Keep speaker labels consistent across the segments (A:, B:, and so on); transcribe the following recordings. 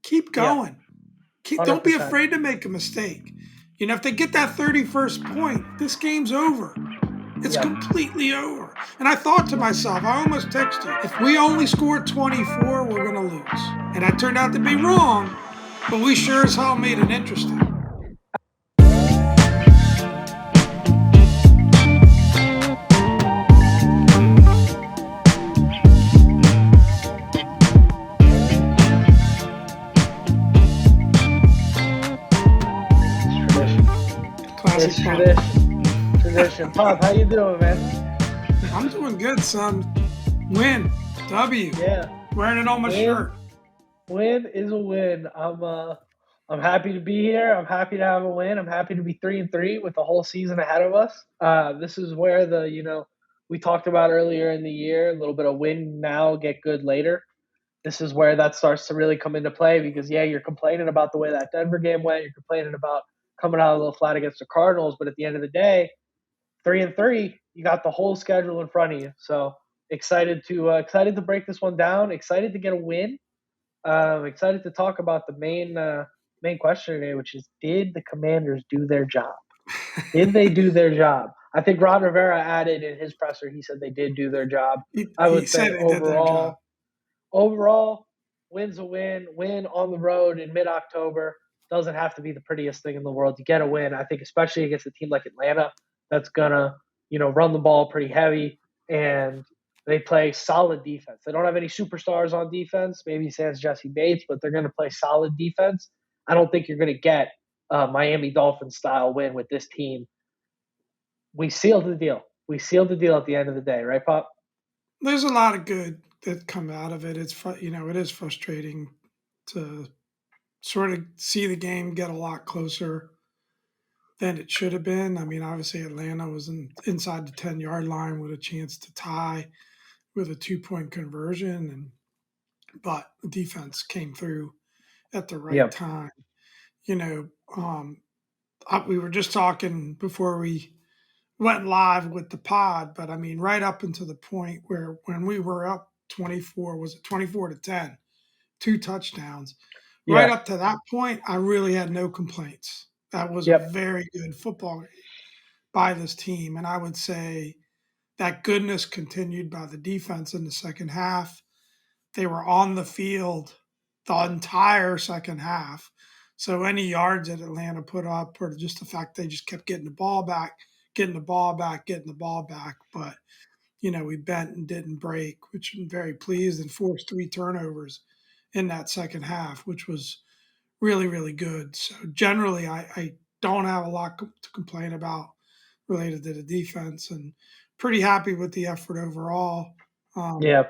A: Keep
B: Yeah,
A: going. Don't be
B: 100%.
A: afraid to make a mistake. If they get that 31st point, this game's over. It's
B: Yep.
A: completely over. And I thought to myself, I almost texted you, if we only score 24, we're going to lose. And I turned out to be wrong, but we sure as hell made it interesting.
B: It's tradition.
A: Classic
B: It's
A: pop.
B: tradition. Tradition. Pop, how you doing, man?
A: I'm doing good, son. Win. W.
B: Yeah.
A: Wearing it on my
B: Win.
A: shirt.
B: Win is a win. I'm happy to be here. I'm happy to have a win. I'm happy to be 3-3 with the whole season ahead of us. This is where we talked about earlier in the year, a little bit of win now, get good later. This is where that starts to really come into play because yeah, you're complaining about the way that Denver game went. You're complaining about coming out a little flat against the Cardinals, but at the end of the day, 3-3, you got the whole schedule in front of you. So excited to break this one down. Excited to get a win. Excited to talk about the main question today, which is: did the Commanders do their job? Did they do their job? I think Ron Rivera added in his presser. He said they did do their job. I
A: He
B: would
A: said
B: say
A: they did their job.
B: overall, win's a win. Win on the road in mid-October doesn't have to be the prettiest thing in the world to get a win. I think especially against a team like Atlanta that's gonna run the ball pretty heavy and they play solid defense. They don't have any superstars on defense. Maybe sans Jesse Bates, but they're going to play solid defense. I don't think you're going to get a Miami Dolphins style win with this team. We sealed the deal. We sealed the deal at the end of the day, right, Pop?
A: There's a lot of good that come out of it. It is frustrating to sort of see the game get a lot closer than it should have been. I mean, obviously Atlanta was inside the 10-yard line with a chance to tie with a 2-point conversion, but the defense came through at the right
B: Yep.
A: time. You know, um, we were just talking before we went live with the pod, but I mean, right up until the point where when we were up 24, was it 24 to 10, two touchdowns. Right
B: Yeah.
A: up to that point, I really had no complaints. That was a
B: Yep.
A: very good football game by this team. And I would say that goodness continued by the defense in the second half. They were on the field the entire second half. So any yards that Atlanta put up, or just the fact they just kept getting the ball back, getting the ball back, getting the ball back. But, we bent and didn't break, which I'm very pleased, and forced three turnovers in that second half, which was really, really good. So generally, I don't have a lot to complain about related to the defense, and pretty happy with the effort overall. Um,
B: Yeah.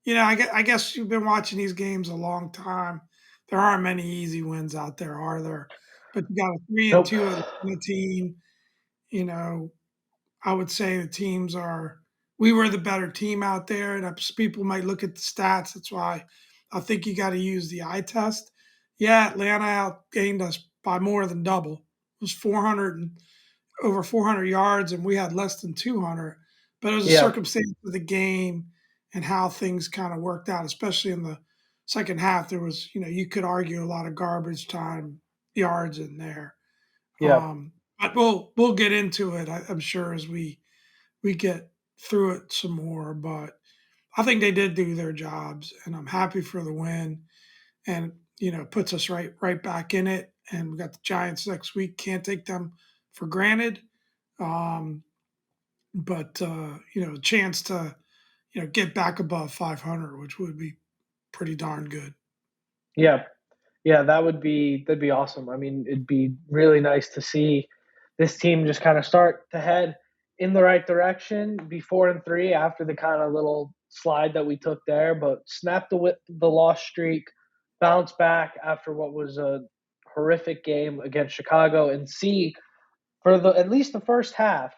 A: I guess you've been watching these games a long time. There aren't many easy wins out there, are there? But you got a three and
B: Nope.
A: two Atlanta team. You know, I would say the teams are. We were the better team out there, and people might look at the stats. That's why I think you got to use the eye test. Yeah, Atlanta outgained us by more than double. It was 400 and over 400 yards, and we had less than 200. But it was a
B: Yeah.
A: circumstance of the game and how things kind of worked out, especially in the second half. There was, you could argue a lot of garbage time yards in there.
B: Yeah.
A: But we'll get into it, I'm sure, as we get through it some more. But I think they did do their jobs, and I'm happy for the win. And puts us right back in it. And we got the Giants next week. Can't take them for granted. Um, but a chance to get back above 500, which would be pretty darn good.
B: Yeah. Yeah, that'd be awesome. I mean, it'd be really nice to see this team just kind of start to head in the right direction. Be 4-3 after the kind of little slide that we took there, but snap the loss streak, bounce back after what was a horrific game against Chicago, and see for the at least the first half,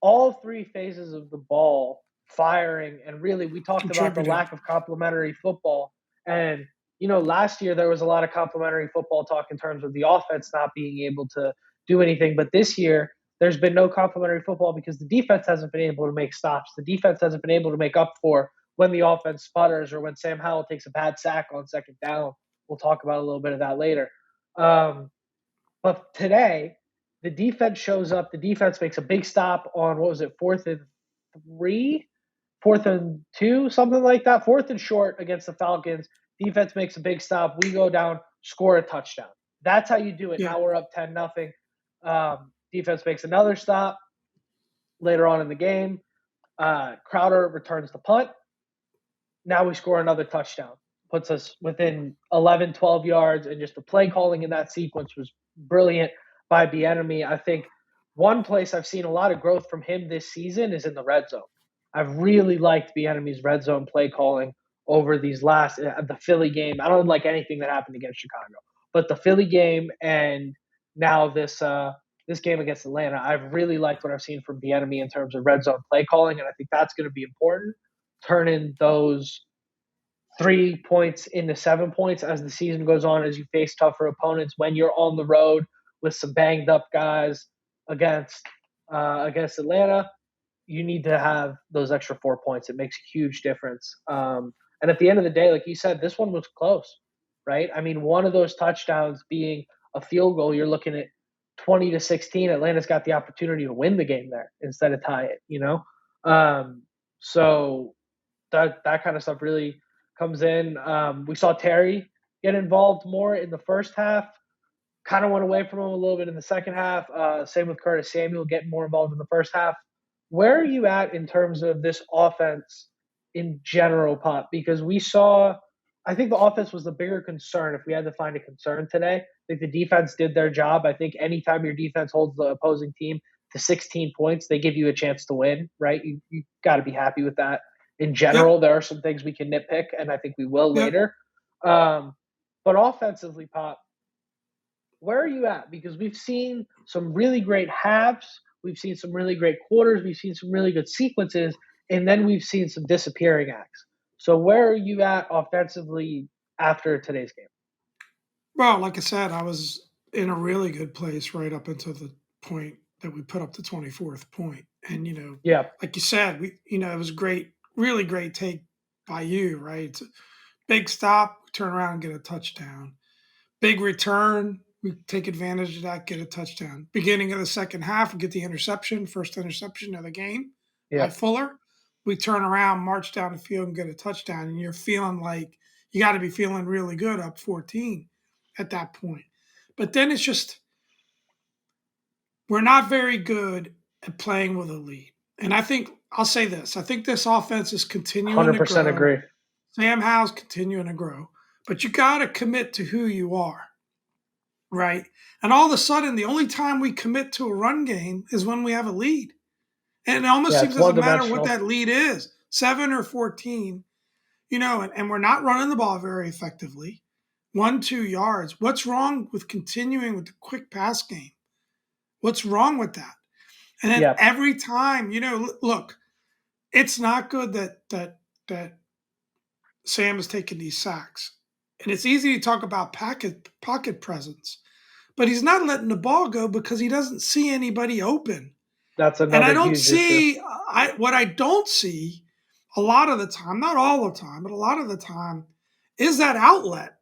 B: all three phases of the ball firing. And really, we talked about the
A: Contributing.
B: lack of complementary football. And, last year there was a lot of complementary football talk in terms of the offense not being able to do anything. But this year, there's been no complementary football because the defense hasn't been able to make stops. The defense hasn't been able to make up for when the offense sputters or when Sam Howell takes a bad sack on second down. we'll talk about a little bit of that later. Um, but today, the defense shows up. The defense makes a big stop on what was it, 4th and 3, 4th and 2, something like that. 4th and short against the Falcons. Defense makes a big stop. We go down, score a touchdown. That's how you do it.
A: Yeah.
B: Now we're up 10-0. Defense makes another stop later on in the game. Crowder returns the punt. Now we score another touchdown. Puts us within 11, 12 yards, and just the play calling in that sequence was brilliant by Bieniemy. I think one place I've seen a lot of growth from him this season is in the red zone. I've really liked Bieniemy's red zone play calling over these last the Philly game. I don't like anything that happened against Chicago, but the Philly game and now this game against Atlanta, I've really liked what I've seen from Bieniemy in terms of red zone play calling, and I think that's going to be important. Turning those 3 points into 7 points as the season goes on, as you face tougher opponents when you're on the road with some banged up guys against Atlanta. You need to have those extra 4 points. It makes a huge difference. And at the end of the day, like you said, this one was close, right? I mean, one of those touchdowns being a field goal, you're looking at 20-16. Atlanta's got the opportunity to win the game there instead of tie it, you know? So that kind of stuff really comes in. We saw Terry get involved more in the first half, kind of went away from him a little bit in the second half. Same with Curtis Samuel getting more involved in the first half. Where are you at in terms of this offense in general, Pop? Because I think the offense was the bigger concern if we had to find a concern today. I think the defense did their job. I think anytime your defense holds the opposing team to 16 points, they give you a chance to win, right? You got to be happy with that. In
A: Yep.
B: general, there are some things we can nitpick, and I think we will
A: Yep.
B: later. But offensively, Pop, where are you at? Because we've seen some really great halves, we've seen some really great quarters, we've seen some really good sequences, and then we've seen some disappearing acts. So where are you at offensively after today's game?
A: Well, like I said, I was in a really good place right up until the point that we put up the 24th point. And,
B: Yeah,
A: like you said, it was great, really great take by you, right? It's a big stop, turn around and get a touchdown. Big return, we take advantage of that, get a touchdown. Beginning of the second half, we get the interception, first interception of the game by
B: yeah,
A: Fuller. We turn around, march down the field, and get a touchdown. And you're feeling like you got to be feeling really good up 14 at that point. But then it's just, we're not very good at playing with a lead. And I think, I'll say this, I think this offense is continuing to
B: 100%
A: grow.
B: agree.
A: Sam Howell's continuing to grow. But you got to commit to who you are, right? And all of a sudden, the only time we commit to a run game is when we have a lead. And it almost
B: Yeah,
A: seems
B: it's one
A: doesn't matter what
B: dimensional.
A: that lead is, 7 or 14, and we're not running the ball very effectively. 1, 2 yards. What's wrong with continuing with the quick pass game? What's wrong with that? And then
B: Yeah,
A: every time, look, it's not good that Sam is taking these sacks. And it's easy to talk about pocket presence, but he's not letting the ball go because he doesn't see anybody open.
B: that's
A: And I
B: another
A: don't
B: huge issue.
A: see what I don't see a lot of the time, not all the time, but a lot of the time, is that outlet.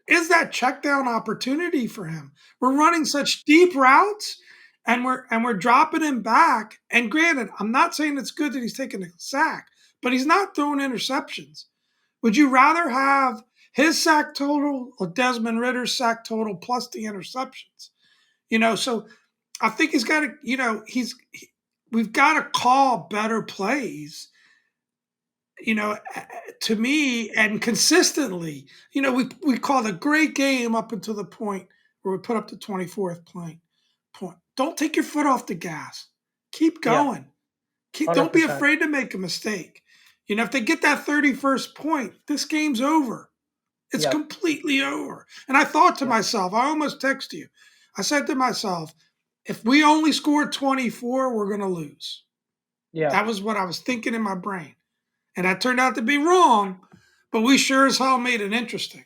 A: Is that check down opportunity for him? We're running such deep routes and we're dropping him back. And granted, I'm not saying it's good that he's taking a sack, but he's not throwing interceptions. Would you rather have his sack total or Desmond Ritter's sack total plus the interceptions? So I think he's got to, we've got to call better plays, to me and consistently. We called a great game up until the point where we put up the 24th point. Don't take your foot off the gas. Keep
B: Yeah,
A: going. Don't be
B: 100%.
A: afraid to make a mistake. If they get that 31st point, this game's over. It's
B: Yeah,
A: completely over. And I thought to
B: yeah,
A: myself, I almost texted you. I said to myself, if we only score 24, we're going to lose.
B: yeah.
A: That was what I was thinking in my brain. And that turned out to be wrong, but we sure as hell made it interesting.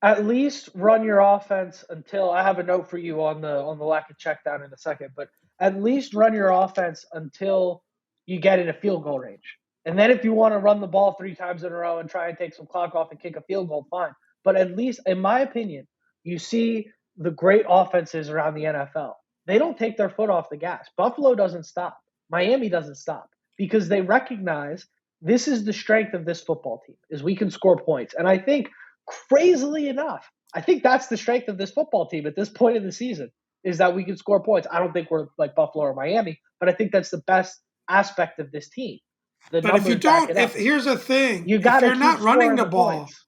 B: At least run your offense until I have a note for you on the lack of check down in a second, but at least run your offense until you get in a field goal range. And then if you want to run the ball 3 times in a row and try and take some clock off and kick a field goal, fine. But at least, in my opinion, you see the great offenses around the NFL. They don't take their foot off the gas. Buffalo doesn't stop. Miami doesn't stop because they recognize this is the strength of this football team is we can score points. And I think crazily enough, I think that's the strength of this football team at this point in the season is that we can score points. I don't think we're like Buffalo or Miami, but I think that's the best aspect of this team. The
A: But if you
B: numbers back
A: don't,
B: it
A: if
B: up.
A: here's the thing,
B: You got
A: if
B: to
A: you're
B: keep
A: not running
B: scoring
A: the
B: the
A: ball,
B: points.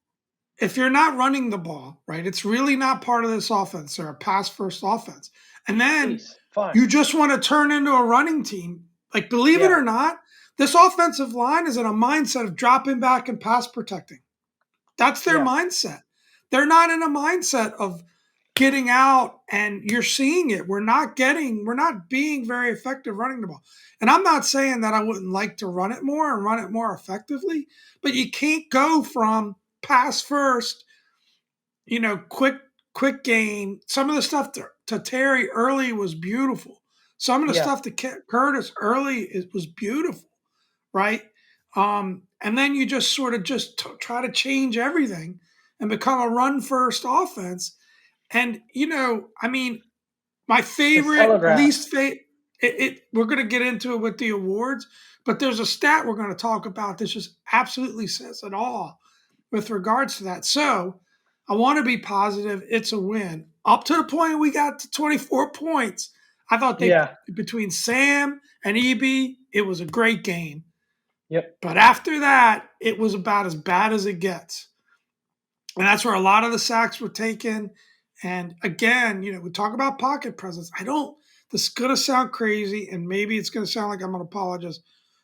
A: if you're not running the ball, right, it's really not part of this offense. They're a pass first offense. And then
B: Peace. Fine.
A: you just want to turn into a running team. Like, believe it
B: Yeah.
A: or not, this offensive line is in a mindset of dropping back and pass protecting. That's their
B: Yeah.
A: mindset. They're not in a mindset of getting out, and you're seeing it. We're not being very effective running the ball. And I'm not saying that I wouldn't like to run it more and run it more effectively, but you can't go from pass first, quick game. Some of the stuff to Terry early was beautiful. Some of the
B: Yeah.
A: stuff to Curtis early was beautiful, right? And then you just sort of try to change everything and become a run first offense. And I mean, my
B: It's
A: favorite,
B: telegraphed.
A: least favorite. We're going to get into it with the awards, but there's a stat we're going to talk about. This just absolutely says it all with regards to that. So I want to be positive. It's a win up to the point we got to 24 points. I thought
B: Yeah.
A: between Sam and EB, it was a great game.
B: Yep.
A: But after that, it was about as bad as it gets. And that's where a lot of the sacks were taken. And again, we talk about pocket presence. This is going to sound crazy, and maybe it's going to sound like I'm going to apologize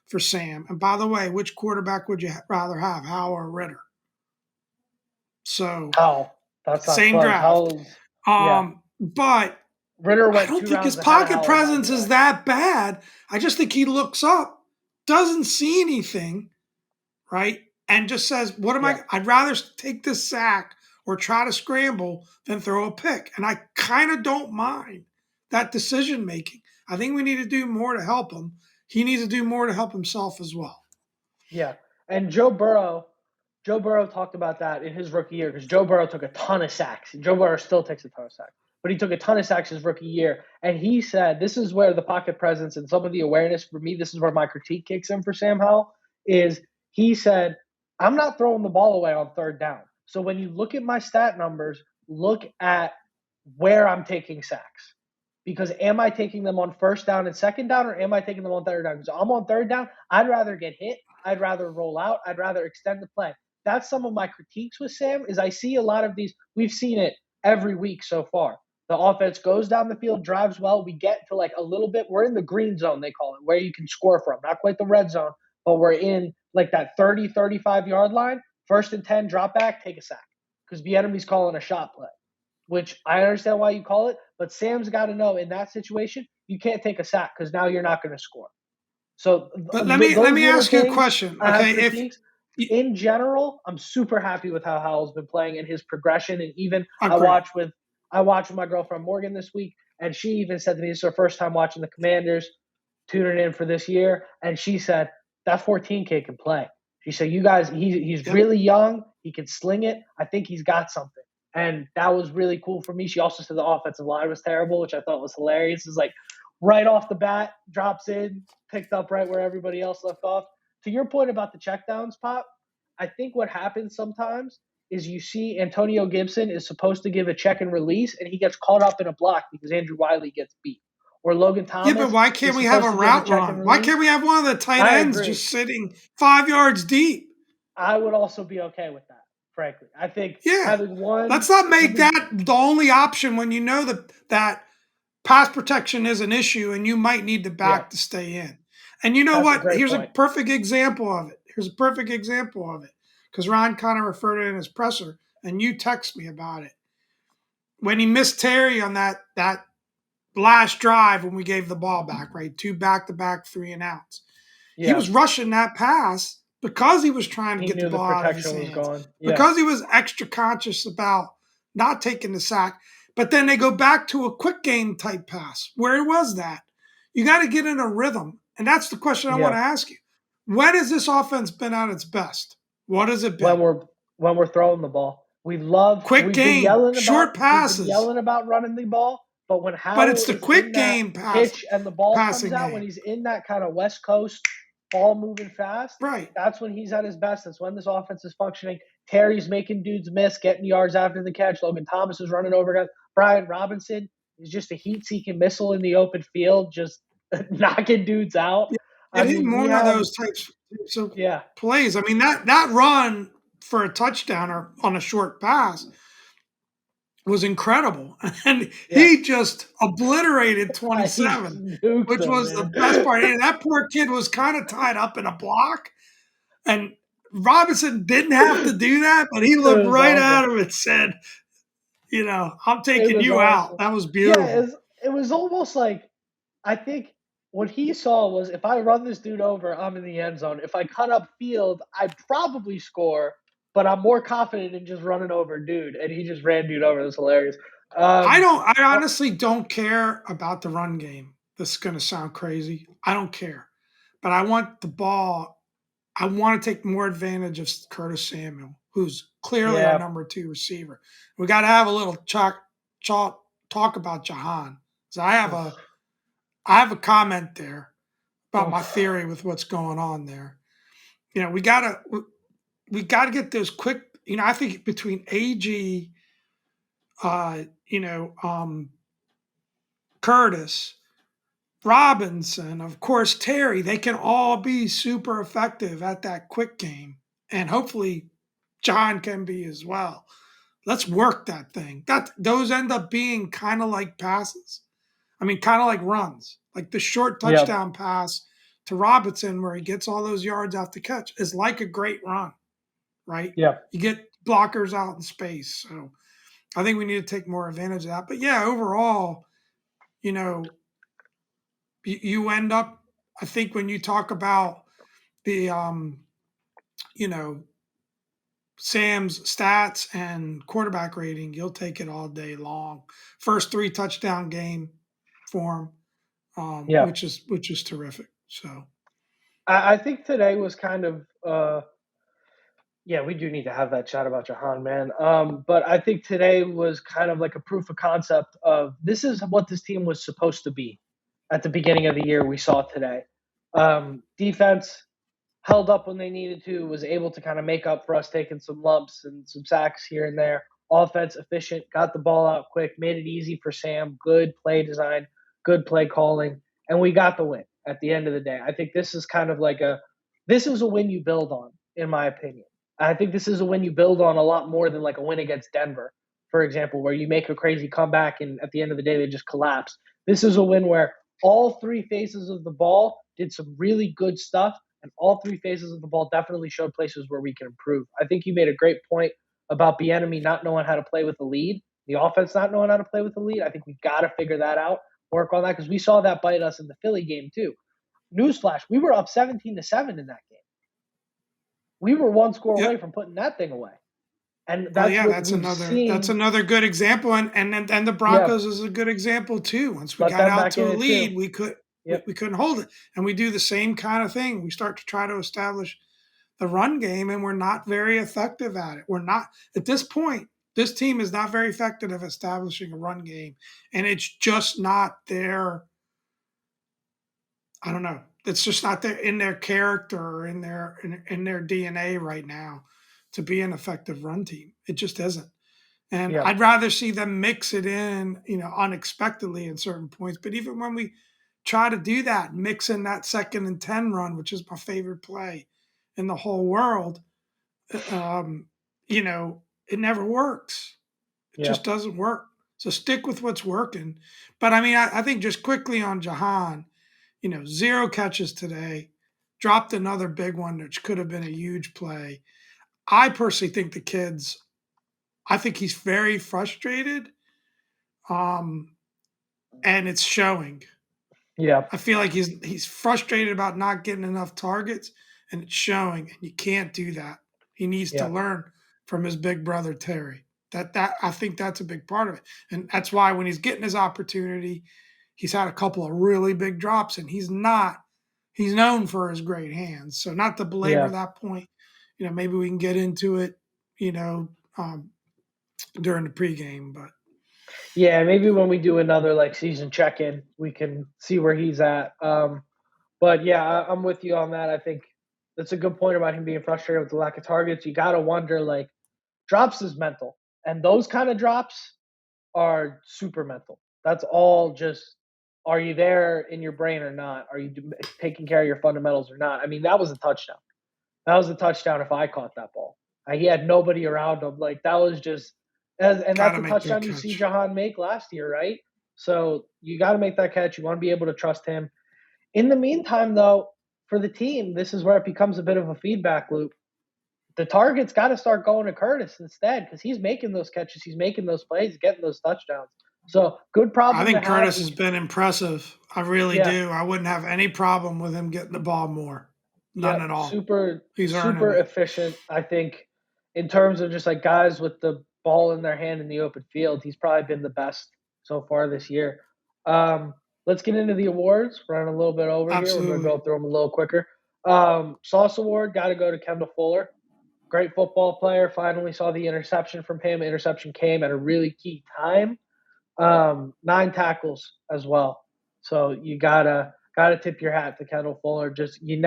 A: for Sam. And by the way, which quarterback would you rather have, Howe or Ritter? So,
B: How? That's not
A: same
B: close.
A: draft.
B: Howell's. Yeah.
A: But
B: Ritter
A: I
B: went
A: don't
B: two
A: think his
B: rounds ahead of
A: pocket
B: Howell, by the
A: presence
B: way.
A: is that bad. I just think he looks up, doesn't see anything, right? And just says, "What am
B: Yeah.
A: I? I'd rather take this sack or try to scramble than throw a pick." And I kind of don't mind that decision making. I think we need to do more to help him. He needs to do more to help himself as well.
B: Yeah. And Joe Burrow talked about that in his rookie year because Joe Burrow took a ton of sacks. Joe Burrow still takes a ton of sacks, but he took a ton of sacks his rookie year. And he said, this is where the pocket presence and some of the awareness for me, this is where my critique kicks in for Sam Howell, is he said, I'm not throwing the ball away on third down. So when you look at my stat numbers, look at where I'm taking sacks. Because am I taking them on first down and second down, or am I taking them on third down? Because I'm on third down, I'd rather get hit. I'd rather roll out. I'd rather extend the play. That's some of my critiques with Sam. Is I see a lot of these. We've seen it every week so far. The offense goes down the field, drives well. We get to like a little bit. We're in the green zone, they call it, where you can score from. Not quite the red zone, but we're in like that 30, 35-yard line. First and 10, drop back, take a sack. Because Bieniemy's calling a shot play, which I understand why you call it, but Sam's got to know in that situation, you can't take a sack because now you're not going to score. So
A: But let
B: those
A: me
B: little
A: ask you a
B: things
A: question.
B: I have
A: Okay, if
B: critiques. In general, I'm super happy with how Howell's been playing and his progression. And even
A: agree.
B: I watched with my girlfriend Morgan this week, and she even said to me, "This is her first time watching the Commanders, tuning in for this year." And she said that 14 kid can play. She said, "You guys, he's
A: Yep.
B: really young. He can sling it. I think he's got something." And that was really cool for me. She also said the offensive line was terrible, which I thought was hilarious. It's like right off the bat, drops in, picked up right where everybody else left off. To your point about the checkdowns, Pop, I think what happens sometimes is you see Antonio Gibson is supposed to give a check and release, and he gets caught up in a block because Andrew Wiley gets beat. Or Logan
A: Yeah, but
B: Thomas
A: why can't
B: is
A: we have
B: supposed
A: a
B: to give a
A: route
B: check and
A: run? Why can't
B: release.
A: we have one of the tight
B: I
A: ends
B: agree.
A: just sitting 5 yards deep?
B: I would also be okay with that, frankly. I think
A: Yeah.
B: having one,
A: Let's not make
B: even,
A: that the only option when you know that pass protection is an issue and you might need the
B: yeah,
A: back to stay in. And you know
B: that's a
A: what?
B: great
A: Here's a
B: point.
A: perfect example of it. Here's a perfect example of it. Because Ron kind of referred to it in his presser, and you text me about it. When he missed Terry on that last drive when we gave the ball back, right? 2 back-to-back 3-and-outs. He
B: Yeah,
A: was rushing that pass because he was trying to
B: he
A: get the
B: knew the
A: ball out of his
B: protection was
A: hands,
B: gone. Yeah,
A: because he was extra conscious about not taking the sack. But then they go back to a quick game type pass. Where was that? You got to get in a rhythm. And that's the question I want
B: yeah.
A: to ask you. When has this offense been at its best? What has it
B: When
A: been?
B: we're when we're throwing the ball,
A: Quick game, short
B: we've been
A: passes,
B: yelling about running the ball, but when
A: but it's
B: Howell
A: the
B: is in
A: quick
B: that
A: game
B: hitch and the ball comes
A: passing
B: out, when
A: game.
B: he's in that kind of West Coast ball moving fast,
A: Right.
B: that's when he's at his best. That's when this offense is functioning. Terry's making dudes miss, getting yards after the catch. Logan Thomas is running over guys. Brian Robinson is just a heat-seeking missile in the open field, just knocking dudes out.
A: Yeah,
B: I
A: get him
B: mean, we
A: more of
B: have,
A: those types of
B: yeah,
A: plays. I mean, that run for a touchdown or on a short pass was incredible. And
B: yeah.
A: he just obliterated
B: He just
A: 27,
B: nuked
A: which
B: them,
A: was the
B: man.
A: best part. And that poor kid was kind of tied up in a block. And Robinson didn't have to do that, but he
B: It
A: looked
B: was
A: right at
B: awful.
A: him and said, I'm
B: It
A: taking
B: was
A: you out.
B: awesome.
A: That was
B: Yeah,
A: beautiful.
B: it was almost like, I think what he saw was, if I run this dude over, I'm in the end zone. If I cut up field, I'd probably score, but I'm more confident in just running over dude. And he just ran dude over. It was hilarious. Um,
A: I
B: uh,
A: honestly don't care about the run game. This is going to sound crazy. I don't care. But I want the ball. I want to take more advantage of Curtis Samuel, who's clearly our
B: yeah.
A: number two receiver. We got to have a little talk about Jahan. So
B: Oof,
A: I have a comment there about my
B: oof.
A: theory with what's going on there. We gotta get those quick. I think between AG, uh, you know, um, Curtis, Robinson, of course, Terry, they can all be super effective at that quick game. And hopefully John can be as well. Let's work that thing. Those end up being kind of like passes. I mean, kind of like runs. Like the short
B: Yep.
A: touchdown pass to Robinson where he gets all those yards off the catch is like a great run, right?
B: Yep.
A: You get blockers out in space. So I think we need to take more advantage of that. But yeah, overall, you know, you end up, I think when you talk about the you know Sam's stats and quarterback rating, you'll take it all day long. First three touchdown game for him,
B: Yep.
A: which is terrific. So
B: I think today was kind of, yeah, we do need to have that chat about Jahan, man. But I think today was kind of like a proof of concept of, this is what this team was supposed to be at the beginning of the year. We saw today. Defense held up when they needed to, was able to kind of make up for us taking some lumps and some sacks here and there. Offense efficient, got the ball out quick, made it easy for Sam. Good play design, good play calling, and we got the win at the end of the day. I think this is kind of like this is a win you build on, in my opinion. I think this is a win you build on a lot more than like a win against Denver, for example, where you make a crazy comeback and at the end of the day they just collapse. This is a win where all three phases of the ball did some really good stuff, and all three phases of the ball definitely showed places where we can improve. I think you made a great point about Bieniemy not knowing how to play with the lead, the offense not knowing how to play with the lead. I think we've got to figure that out, work on that, because we saw that bite us in the Philly game too. Newsflash: we were up 17-7 in that game. We were one score
A: yeah,
B: away from putting that thing away, and
A: well,
B: that's
A: yeah,
B: what
A: that's
B: we've
A: another that's
B: seen.
A: another good example, and the
B: Yeah,
A: Broncos is a good example too. Once we
B: let
A: got
B: them
A: out
B: back
A: to
B: in
A: a
B: it too.
A: lead, we could we,
B: Yep.
A: we couldn't hold it, and we do the same kind of thing. We start to try to establish the run game, and we're not very effective at it. We're not at this point. This team is not very effective at establishing a run game, and it's just not their. I don't know. It's just not there in their character or in their DNA right now to be an effective run team. It just isn't. And
B: Yep.
A: I'd rather see them mix it in, unexpectedly in certain points. But even when we try to do that, mix in that 2nd and 10 run, which is my favorite play in the whole world, um, it never works. It just
B: Yep.
A: doesn't work. So stick with what's working. But I mean, I think just quickly on Jahan, 0 catches today, dropped another big one, which could have been a huge play. I personally think I think he's very frustrated, um, and it's showing.
B: Yep.
A: I feel like he's frustrated about not getting enough targets, and it's showing. And you can't do that. He needs to
B: Yep.
A: learn from his big brother Terry. That I think that's a big part of it, and that's why when he's getting his opportunity, he's had a couple of really big drops, and he's known for his great hands. So not to belabor
B: Yep.
A: that point, maybe we can get into it, you know, um, during the pregame. But
B: Yeah, maybe when we do another like season check-in, we can see where he's at. But yeah, I'm with you on that. I think that's a good point about him being frustrated with the lack of targets. You got to wonder, like, drops is mental, and those kind of drops are super mental. That's all just, are you there in your brain or not? Are you taking care of your fundamentals or not? I mean, that was a touchdown. That was a touchdown if I caught that ball. He had nobody around him. Like, that was just, and
A: got
B: that's
A: to
B: a
A: make that
B: touchdown you see
A: catch.
B: Jahan make last year, right? So you got to make that catch. You want to be able to trust him. In the meantime, though, for the team, this is where it becomes a bit of a feedback loop. The target's got to start going to Curtis instead, because he's making those catches, he's making those plays, getting those touchdowns. So good
A: I
B: problem to
A: think
B: have.
A: Curtis has been impressive. I really
B: Yeah,
A: do. I wouldn't have any problem with him getting the ball more. None
B: yeah,
A: at all.
B: super
A: He's earning
B: super
A: it.
B: efficient. I think in terms of just like guys with the ball in their hand in the open field, he's probably been the best so far this year. Um, let's get into the awards. Running a little bit over here. We're going to
A: Absolutely.
B: go through them a little quicker. Sauce Award got to go to Kendall Fuller. Great football player. Finally saw the interception from him. Interception came at a really key time. 9 tackles as well. So you gotta tip your hat to Kendall Fuller. Just you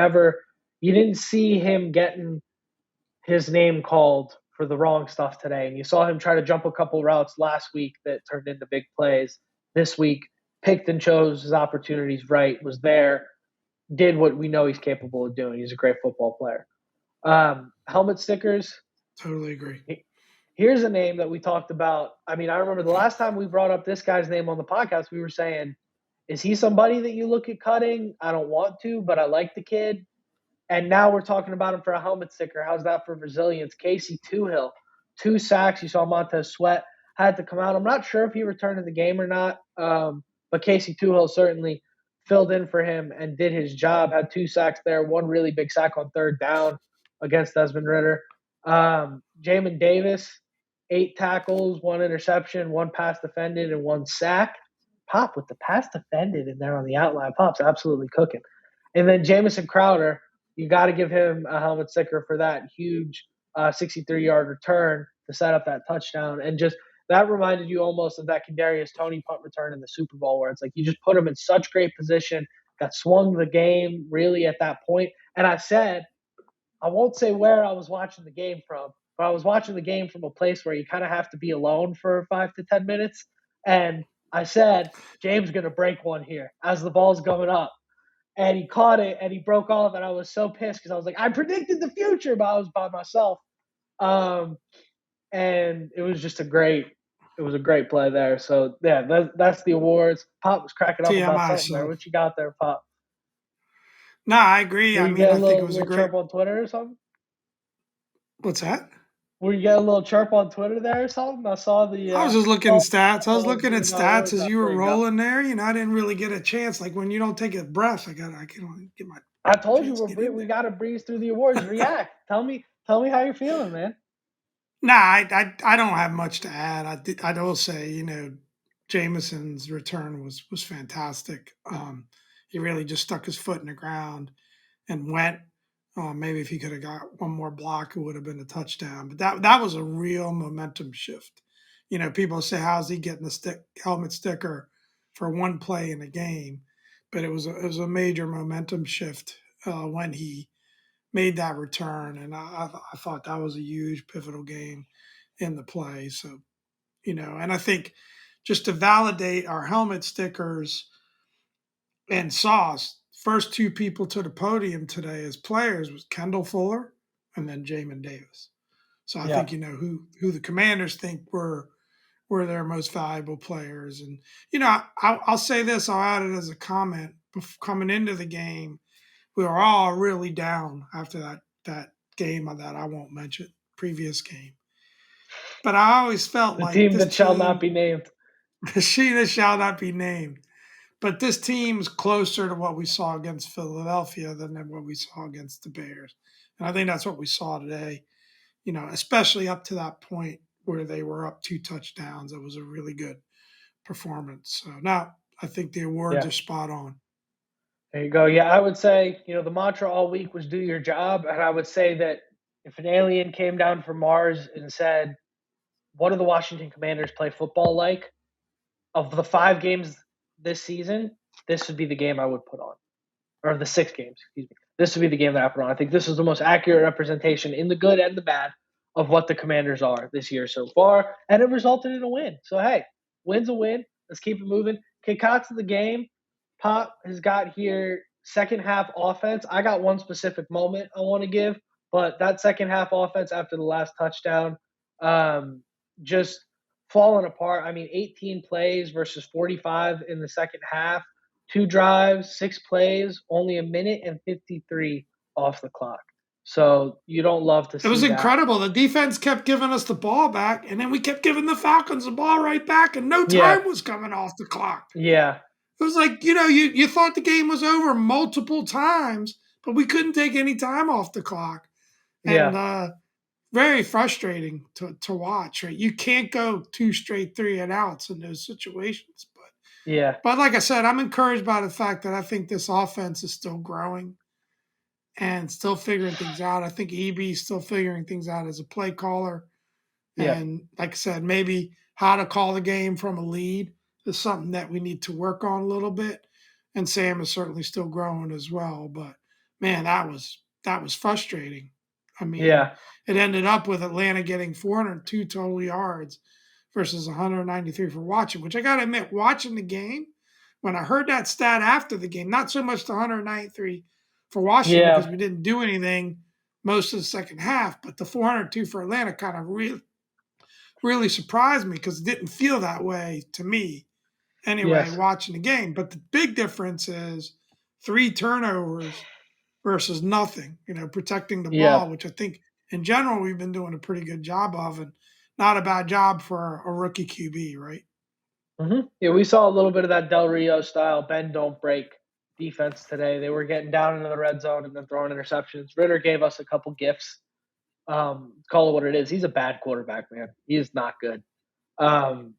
B: didn't see him getting his name called for the wrong stuff today, and you saw him try to jump a couple routes last week that turned into big plays. This week, picked and chose his opportunities right. Was there, did what we know he's capable of doing. He's a great football player. Helmet stickers.
A: Totally agree.
B: Here's a name that we talked about. I mean, I remember the last time we brought up this guy's name on the podcast, we were saying, is he somebody that you look at cutting? I don't want to, but I like the kid. And now we're talking about him for a helmet sticker. How's that for resilience? Casey Toohill, 2 sacks. You saw Montez Sweat had to come out. I'm not sure if he returned to the game or not, but Casey Toohill certainly filled in for him and did his job. Had 2 sacks there, one really big sack on third down against Desmond Ritter. Jamin Davis, 8 tackles, 1 interception, 1 pass defended, and 1 sack. Pop with the pass defended in there on the outline. Pop's absolutely cooking. And then Jamison Crowder, you got to give him a helmet sticker for that huge 63-yard return to set up that touchdown. And just that reminded you almost of that Kadarius Toney punt return in the Super Bowl, where it's like you just put him in such great position, got swung the game really at that point. And I said, I won't say where I was watching the game from, but I was watching the game from a place where you kind of have to be alone for 5 to 10 minutes. And I said, James going to break one here as the ball's going up, and he caught it and he broke off, and I was so pissed because I was like, I predicted the future, but I was by myself. Um, and it was a great play there. So yeah, that's the awards. Pop was cracking up about
A: TMI
B: something there.
A: stuff.
B: What you got there, Pop?
A: No, I agree.
B: Were
A: I
B: you
A: mean,
B: getting
A: I
B: a
A: think it
B: little
A: was a
B: little
A: great.
B: chirp on Twitter or something?
A: What's that?
B: Were you getting a little chirp on Twitter there or something? I saw the
A: I was just looking at stats. I was looking at
B: TMI
A: stats
B: awards.
A: as you were
B: There you go.
A: rolling there. I didn't really get a chance. Like when you don't take a breath, I can only get my
B: I told you
A: chance to get in
B: we
A: there.
B: got to breeze through the awards. React. Tell me how you're feeling, man.
A: Nah, I don't have much to add. I will say, Jameson's return was fantastic. He really just stuck his foot in the ground and went. Maybe if he could have got one more block, it would have been a touchdown. But that was a real momentum shift. People say, "How's he getting the helmet sticker for one play in a game?" But it was a major momentum shift when he made that return, and I thought that was a huge pivotal game in the play. So and I think just to validate our helmet stickers and Sauce, first two people to the podium today as players was Kendall Fuller and then Jamin Davis. So I
B: Yeah.
A: think who the Commanders think were their most valuable players. And I'll say this, I'll add it as a comment. Coming into the game, we were all really down after that game that I won't mention, previous game. But I always felt
B: The
A: like
B: team
A: this
B: that shall not
A: team,
B: be named.
A: she that shall not be named. But this team's closer to what we saw against Philadelphia than what we saw against the Bears. And I think that's what we saw today, especially up to that point where they were up 2 touchdowns. It was a really good performance. So now I think the awards
B: Yeah.
A: are spot on.
B: There you go. Yeah, I would say, the mantra all week was do your job. And I would say that if an alien came down from Mars and said, what do the Washington Commanders play football like? Of the 5 games this season, this would be the game I would put on, or the 6 games, excuse me. This would be the game that I put on. I think this is the most accurate representation in the good and the bad of what the Commanders are this year so far, and it resulted in a win. So hey, win's a win. Let's keep it moving. Kick out to the game. Pop has got here second half offense. I got one specific moment I want to give, but that second half offense after the last touchdown, just falling apart. I mean, 18 plays versus 45 in the second half, 2 drives, 6 plays, only a minute and 53 off the clock. So you don't love to
A: It was
B: see that.
A: incredible. The defense kept giving us the ball back, and then we kept giving the Falcons the ball right back, and no
B: Yeah,
A: time was coming off the clock.
B: yeah,
A: It was like, you thought the game was over multiple times, but we couldn't take any time off the clock. And
B: yeah,
A: very frustrating to watch, right? You can't go two straight 3-and-outs in those situations.
B: yeah,
A: But like I said, I'm encouraged by the fact that I think this offense is still growing and still figuring things out. I think EB's still figuring things out as a play caller.
B: yeah.
A: And like I said, maybe how to call the game from a lead is something that we need to work on a little bit. And Sam is certainly still growing as well. But man, that was frustrating. I mean,
B: Yeah.
A: it ended up with Atlanta getting 402 total yards versus 193 for watching, which I got to admit, watching the game, when I heard that stat after the game, not so much the 193 for Washington because
B: Yeah.
A: we didn't do anything most of the second half, but the 402 for Atlanta kind of really surprised me because it didn't feel that way to me anyway
B: Yes.
A: watching the game. But the big difference is 3 turnovers versus nothing, protecting the
B: Yeah.
A: ball, which I think in general we've been doing a pretty good job of, and not a bad job for a rookie QB, right?
B: Yeah, we saw a little bit of that Del Rio style bend don't break defense today. They were getting down into the red zone and then throwing interceptions. Ritter gave us a couple gifts. Call it what it is. He's a bad quarterback, man. He is not good.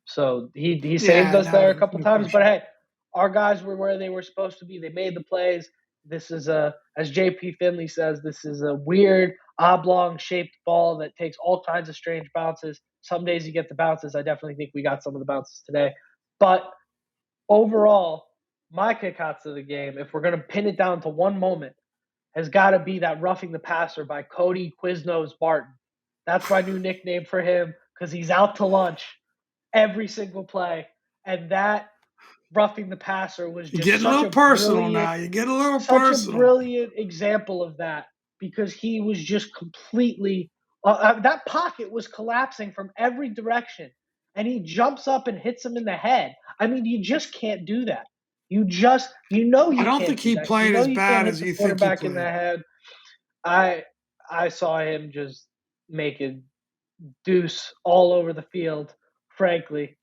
B: So he saved
A: Yeah,
B: us there a
A: no,
B: couple
A: no
B: times. But
A: question.
B: hey, our guys were where they were supposed to be. They made the plays. This is a, as JP Finley says, this is a weird oblong shaped ball that takes all kinds of strange bounces. Some days you get the bounces. I definitely think we got some of the bounces today. But overall, my kickouts of the game, if we're going to pin it down to one moment, has got to be that roughing the passer by Cody Quiznos Barton. That's my new nickname for him because he's out to lunch every single play. And that roughing the passer was
A: You're
B: just
A: getting a little personal now. You get a little
B: such a
A: personal.
B: brilliant example of that because he was just completely that pocket was collapsing from every direction and he jumps up and hits him in the head. I mean, you just can't do that.
A: I
B: You
A: don't
B: can't
A: think
B: do
A: he
B: that. You
A: played
B: know
A: as
B: you can't
A: bad
B: hit
A: as
B: the
A: you think he
B: quarterback in the
A: played.
B: head. I I saw him just make a deuce all over the field, frankly.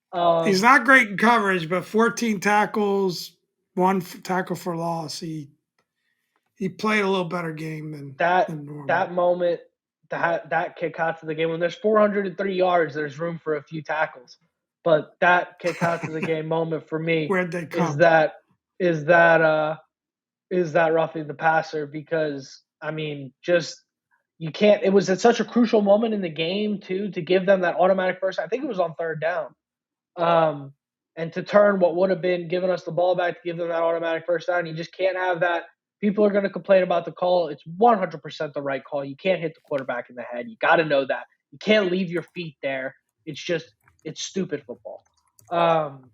A: He's not great in coverage, but 14 tackles, one tackle for loss. He played a little better game than
B: that
A: than normal.
B: that moment, that kick out to the game when there's 403 yards, there's room for a few tackles. But that kick out to the game moment for me
A: Where'd they
B: is
A: come?
B: that is that uh is that roughing the passer because I mean just you can't it was at such a crucial moment in the game too to give them that automatic first. I think it was on third down. Um, and to turn what would have been giving us the ball back to give them that automatic first down, you just can't have that. People are going to complain about the call. It's 100% the right call. You can't hit the quarterback in the head. You got to know that. You can't leave your feet there. It's stupid football. Um,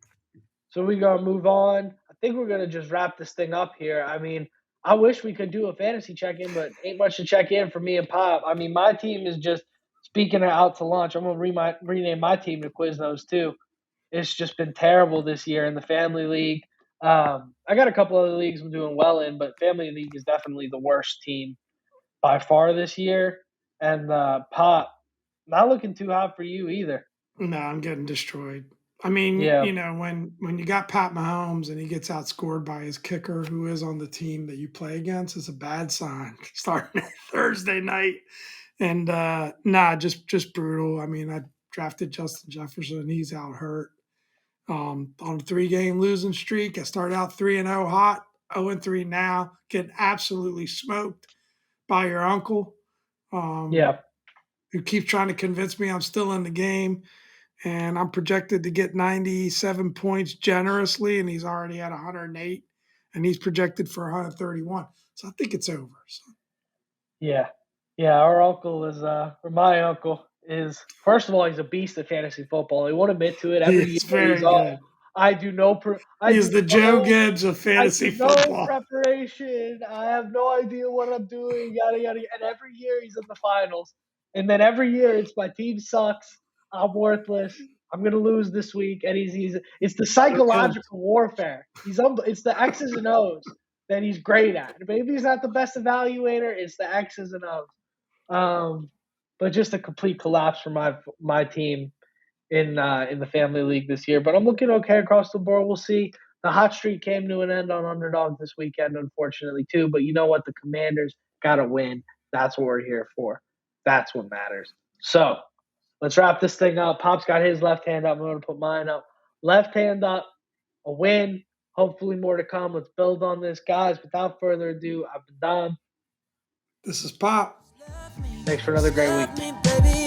B: so we're going to move on. I think we're going to just wrap this thing up here. I mean, I wish we could do a fantasy check in, but ain't much to check in for me and Pop. I mean, my team is just speaking of out to lunch. I'm going to rename my team to Quiznos too. It's just been terrible this year in the family league. I got a couple other leagues I'm doing well in, but family league is definitely the worst team by far this year. And Pop, not looking too hot for you either.
A: No, I'm getting destroyed. I mean,
B: Yeah,
A: when you got Pat Mahomes and he gets outscored by his kicker, who is on the team that you play against, it's a bad sign starting Thursday night. And nah, just brutal. I mean, I drafted Justin Jefferson. He's out hurt. On a 3-game losing streak. I started out 3-0 hot, 0-3 now, getting absolutely smoked by your uncle, um,
B: yeah,
A: who keeps trying to convince me I'm still in the game. and I'm projected to get 97 points generously, and he's already at 108, and he's projected for 131. So I think it's over. So
B: Yeah. Yeah, our uncle is or my uncle is first of all, he's a beast at fantasy football. He won't admit to it.
A: he
B: Every year
A: is
B: he's
A: very
B: all
A: good.
B: I
A: He is
B: do
A: the Joe
B: no
A: Gibbs of
B: I
A: fantasy
B: do no
A: football.
B: preparation. I have no idea what I'm doing, yada yada. And every year he's in the finals. And then every year it's my team sucks. I'm worthless. I'm gonna lose this week. And he's it's the
A: Joe Gibbs.
B: psychological warfare. It's the X's and O's that he's great at. Maybe he's not the best evaluator. It's the X's and O's. But just a complete collapse for my team in the family league this year. But I'm looking okay across the board. We'll see. The hot streak came to an end on underdog this weekend, unfortunately, too. But you know what? The Commanders got to win. That's what we're here for. That's what matters. So let's wrap this thing up. Pop's got his left hand up. I'm going to put mine up. Left hand up, a win. Hopefully, more to come. Let's build on this, guys. Without further ado, I've been Dom.
A: This is Pop.
B: Thanks for another great week.